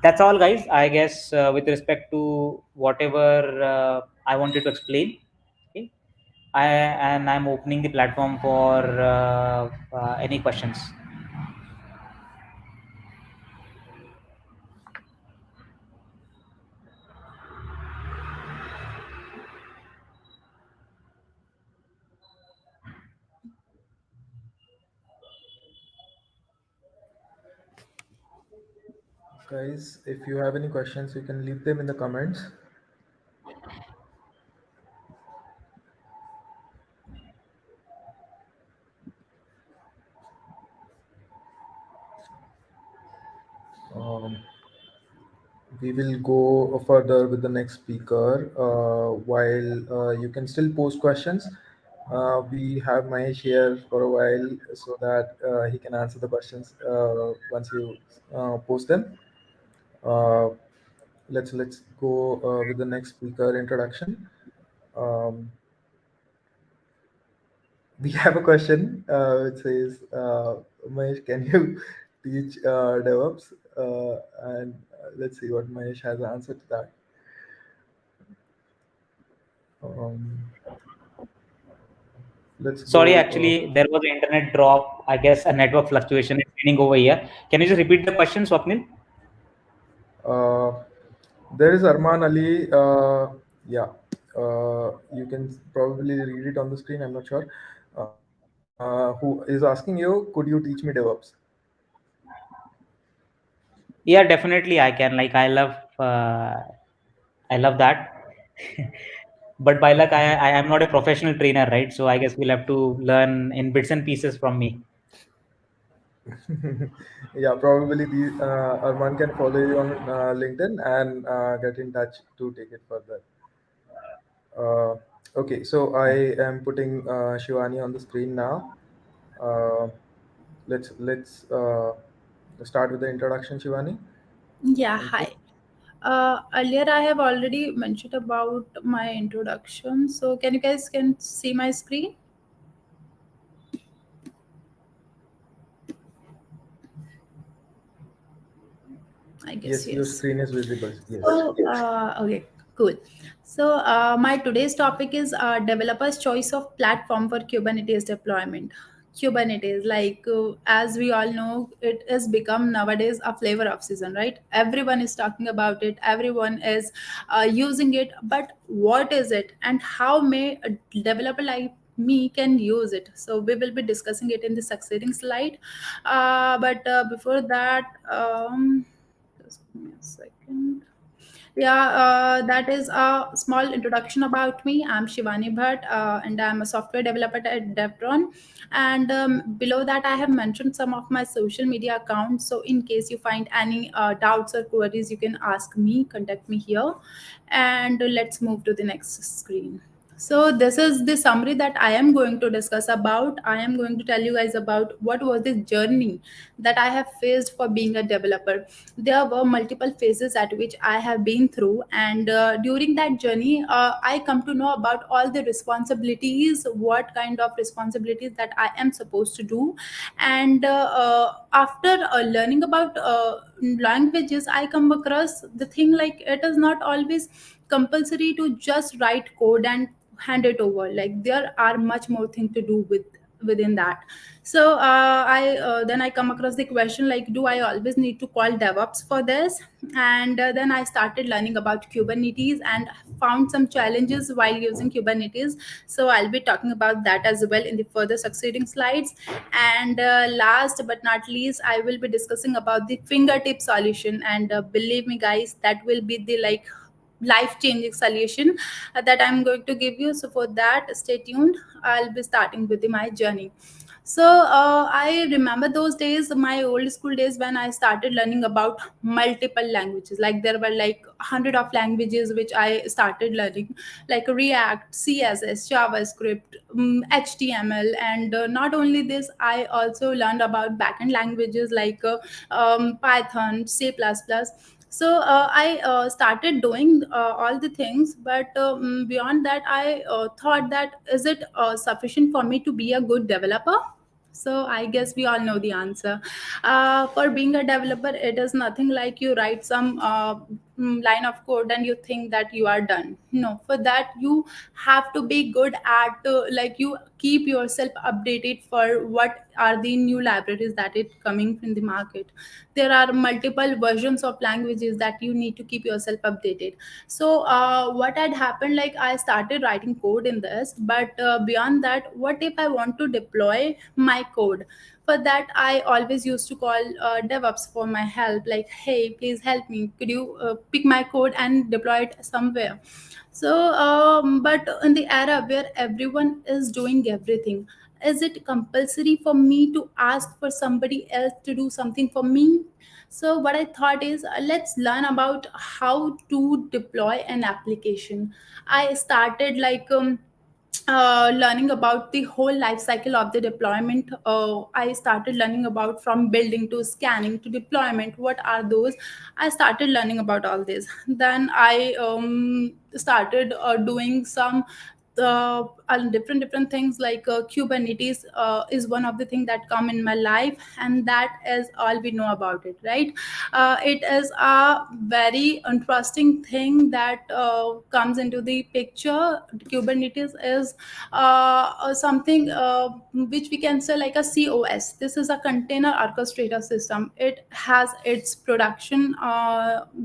that's all, guys, I guess, with respect to whatever I wanted to explain. Okay, I'm opening the platform for any questions. Guys, if you have any questions, you can leave them in the comments. Um, we will go further with the next speaker. While you can still post questions, we have Mahesh here for a while so that he can answer the questions once you post them. Uh, let's go with the next speaker introduction. Um, we have a question which says, Mahesh, can you teach DevOps? And let's see what Mahesh has answered to that. Um, let's Sorry, go. actually, there was an internet drop. I guess a network fluctuation is happening over here. Can you just repeat the question, Swapnil? Uh, there is Arman Ali. Yeah, you can probably read it on the screen. I'm not sure. Who is asking you? Could you teach me DevOps? Yeah, definitely I can. Like, I love that. But by luck, I am not a professional trainer, right? So I guess we'll have to learn in bits and pieces from me. Yeah, probably the Arman can follow you on LinkedIn and get in touch to take it further. Uh, okay, so I am putting Shivani on the screen now. Uh, let's start with the introduction, Shivani. Yeah, Thank you. hi. Earlier I have already mentioned about my introduction. So can you guys can see my screen? I guess Yes, your yes. screen is visible. Yes. So, okay, cool. So, my today's topic is developers' choice of platform for Kubernetes deployment. Kubernetes, like as we all know, it has become nowadays a flavor of season, right? Everyone is talking about it. Everyone is using it. But what is it, and how may a developer like me can use it? So we will be discussing it in the succeeding slide. But before that, just give me a second. Yeah, that is a small introduction about me. I'm Shivani Bhatt, and I'm a software developer at Devtron. And below that, I have mentioned some of my social media accounts. So, in case you find any doubts or queries, you can ask me, contact me here. And let's move to the next screen. So this is the summary that I am going to discuss about. I am going to tell you guys about what was the journey that I have faced for being a developer. There were multiple phases at which I have been through, and during that journey, I come to know about all the responsibilities, what kind of responsibilities that I am supposed to do. And after learning about languages, I come across the thing like it is not always compulsory to just write code and hand it over. Like there are much more things to do within that. So I then I come across the question like, do I always need to call DevOps for this? And then I started learning about Kubernetes and found some challenges while using Kubernetes. So I'll be talking about that as well in the further succeeding slides. And last but not least, I will be discussing about the fingertip solution. And believe me, guys, that will be the like life changing solution that I'm going to give you. So for that, stay tuned. I'll be starting with my journey. So I remember those days, my old school days, when I started learning about multiple languages. Like there were like 100 of languages which I started learning, like React, CSS, JavaScript, HTML, and not only this, I also learned about backend languages like Python, C++. So I started doing all the things, but beyond that, I thought that is it sufficient for me to be a good developer? So I guess we all know the answer. For being a developer, it is nothing like you write some line of code and you think that you are done. No, for that you have to be good at like you keep yourself updated for what are the new libraries that it coming in the market. There are multiple versions of languages that you need to keep yourself updated. So what had happened, like I started writing code in this, but beyond that, what if I want to deploy my code? For that, I always used to call DevOps for my help, like, hey, please help me, could you pick my code and deploy it somewhere? So but in the era where everyone is doing everything, is it compulsory for me to ask for somebody else to do something for me? So what I thought is, let's learn about how to deploy an application. I started like learning about the whole life cycle of the deployment. I started learning about from building to scanning to deployment. What are those? I started learning about all this. Then I started doing some different things like Kubernetes is one of the things that come in my life, and that is all we know about it, right? It is a very interesting thing that comes into the picture. Kubernetes is something which we can say like a COS. This is a container orchestrator system. It has its production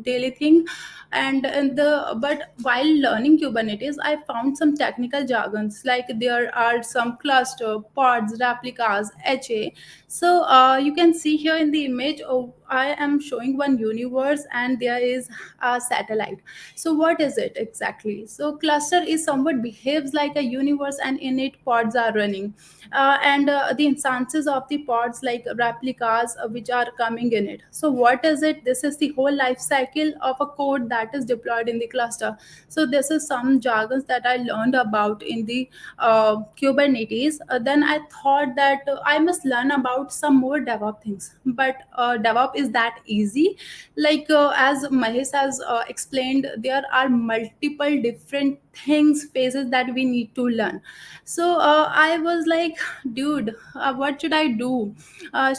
daily thing, and in the but while learning Kubernetes, I found some technical jargons, like there are some cluster pods, replicas, HA. So you can see here in the image, oh, I am showing one universe and there is a satellite. So what is it exactly? So cluster is somewhat behaves like a universe, and in it pods are running, and the instances of the pods like replicas which are coming in it. So what is it? This is the whole life cycle of a code that is deployed in the cluster. So this is some jargons that I learned about in the Kubernetes. Then I thought that I must learn about some more DevOps things. But DevOps is that easy? Like as Mahesh has explained, there are multiple different things, phases that we need to learn. So I was like, dude, what should I do?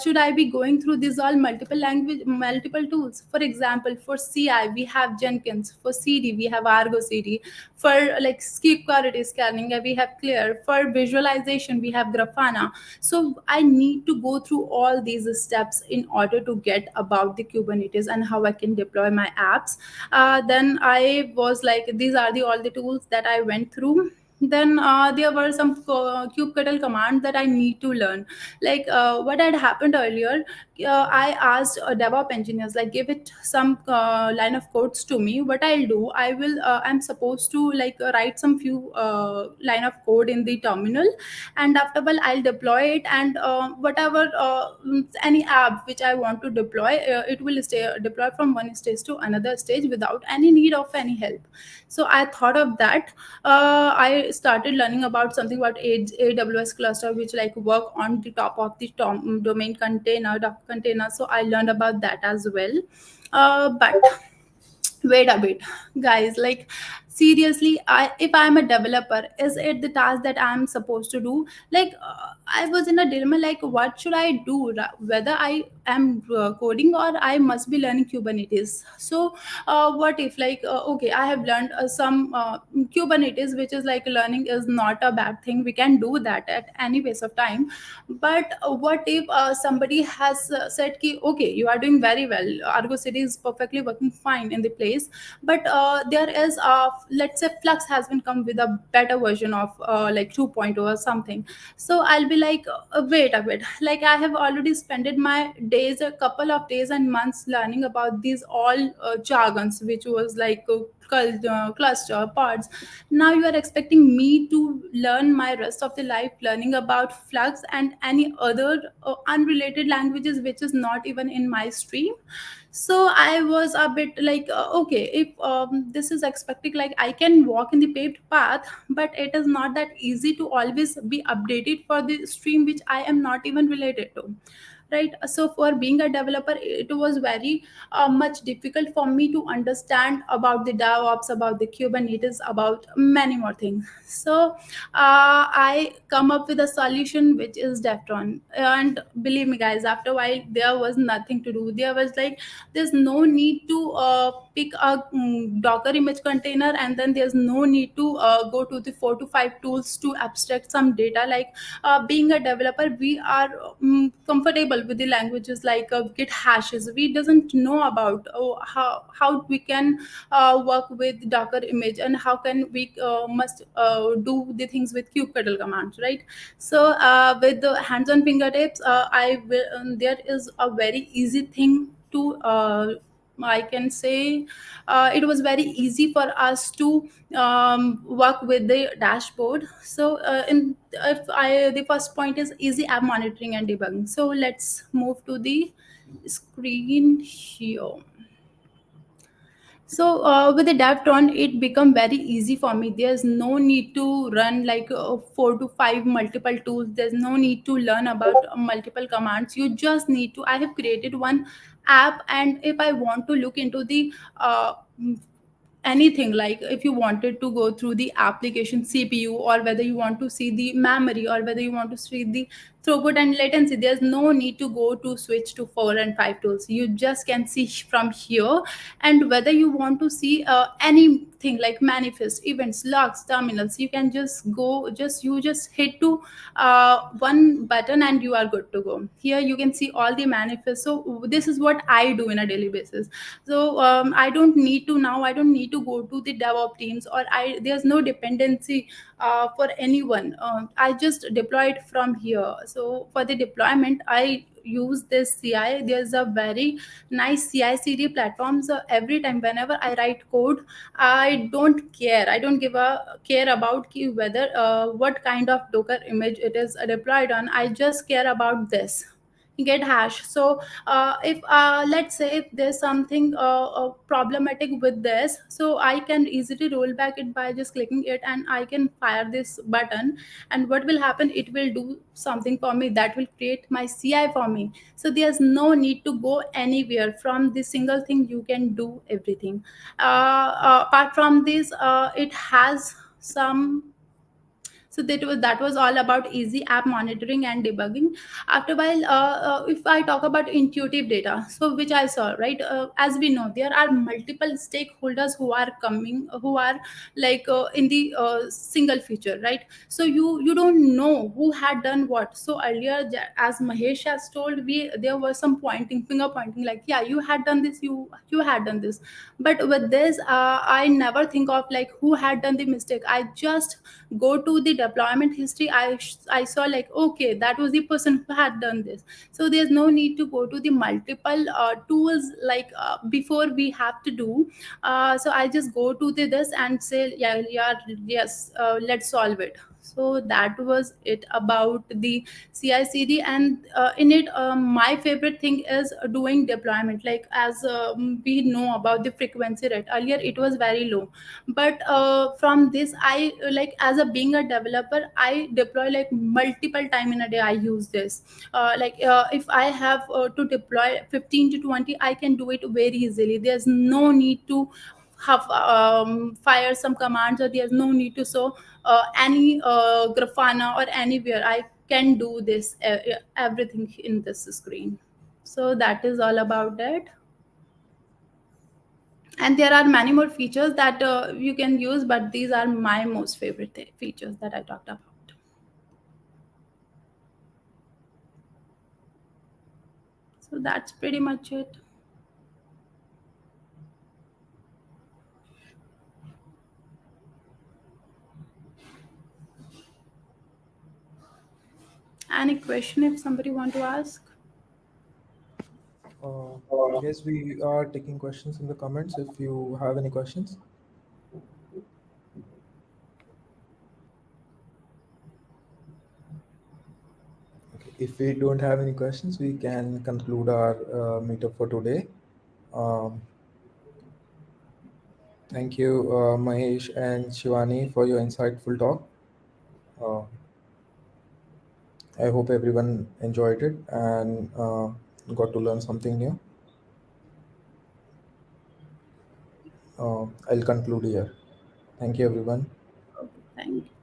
Should I be going through these all multiple language, multiple tools? For example, for CI we have Jenkins, for CD we have Argo CD, for like skip quality scanning we have Clear, for visualization we have Grafana. So I need to go through all these steps in order to get about the Kubernetes and how I can deploy my apps. Then I was like, these are the all the tools that I went through. Then there were some kubectl commands that I need to learn. Like what had happened earlier, I asked DevOps engineers, like, give it some line of codes to me. What I'll do, I'm supposed to like write some few line of code in the terminal, and after all, I'll deploy it, and whatever any app which I want to deploy, it will stay deploy from one stage to another stage without any need of any help. So I thought of that. I started learning about something about AWS cluster, which like work on the top of the domain container, Docker container. So I learned about that as well. But wait a bit, guys. Like seriously, if I'm a developer, is it the task that I'm supposed to do? Like I was in a dilemma. Like what should I do? Whether I am coding or I must be learning Kubernetes. So what if like okay, I have learned some Kubernetes, which is like learning is not a bad thing. We can do that at any pace of time. But what if somebody has said ki, okay, you are doing very well, Argo City is perfectly working fine in the place, but there is let's say Flux has been come with a better version of like 2.0 or something. So I'll be like wait a bit, like I have already spent my days, a couple of days and months learning about these all jargons, which was like cluster pods. Now you are expecting me to learn my rest of the life learning about Flux and any other unrelated languages which is not even in my stream. So I was a bit like okay, if this is expecting, like I can walk in the paved path, but it is not that easy to always be updated for the stream which I am not even related to, right? So for being a developer, it was very much difficult for me to understand about the DevOps, about the Kubernetes, about many more things. So I come up with a solution which is Defton. And believe me guys, after a while there was nothing to do. There was like there's no need to pick a Docker image container, and then there's no need to go to the 4 to 5 tools to abstract some data. Like being a developer, we are comfortable with the languages like git hashes. We doesn't know about how we can work with Docker image, and how can we must do the things with kubectl commands, right? So with the hands on fingertips, there is a very easy thing to I can say it was very easy for us to work with the dashboard. So in if I the first point is easy app monitoring and debugging. So let's move to the screen here. So with the Devtron, it become very easy for me. There's no need to run like 4 to 5 multiple tools. There's no need to learn about multiple commands. You just need to. I have created one app, and if I want to look into the anything, like if you wanted to go through the application CPU, or whether you want to see the memory, or whether you want to see the throughput and latency, there's no need to go to switch to 4 and 5 tools. You just can see from here. And whether you want to see anything like manifest, events, logs, terminals, you can just go, just hit to one button and you are good to go. Here you can see all the manifests. So this is what I do in a daily basis. So I don't need to go to the DevOps teams, or I there's no dependency for anyone. I just deploy it from here. So for the deployment, I use this CI. There's a very nice CI/CD platform. So every time whenever I write code, I don't care. I don't give a care about whether what kind of Docker image it is deployed on. I just care about this get hash. So if let's say if there's something problematic with this, so I can easily roll back it by just clicking it, and I can fire this button. And what will happen, it will do something for me, that will create my CI for me. So there's no need to go anywhere. From this single thing you can do everything. Apart from this, it has So that was all about easy app monitoring and debugging. After a while, if I talk about intuitive data, so which I saw, right, as we know, there are multiple stakeholders who are coming, who are like in the single feature, right? So you don't know who had done what. So earlier, as Mahesh has told, we there was some pointing, finger pointing, like, yeah, you had done this, you had done this. But with this, I never think of like who had done the mistake. I just go to the deployment history. I saw like, okay, that was the person who had done this. So there's no need to go to the multiple tools, like before we have to do. So I just go to this and say, yeah, yeah, yes, let's solve it. So that was it about the CI/CD. And in it, my favorite thing is doing deployment. Like, as we know about the frequency rate, earlier it was very low, but from this, I like, as a being a developer, I deploy like multiple time in a day. I use this, if I have to deploy 15 to 20, I can do it very easily. There's no need to have fire some commands, or there's no need to show any grafana or anywhere. I can do this everything in this screen. So that is all about it. And there are many more features that you can use, but these are my most favorite features that I talked about. So that's pretty much it. Any question if somebody want to ask? Yes, we are taking questions in the comments if you have any questions. Okay. If we don't have any questions, we can conclude our meetup for today. Um, Thank you, Mahesh and Shivani, for your insightful talk. Uh, I hope everyone enjoyed it and got to learn something new. I'll conclude here. Thank you, everyone. Okay, thank you.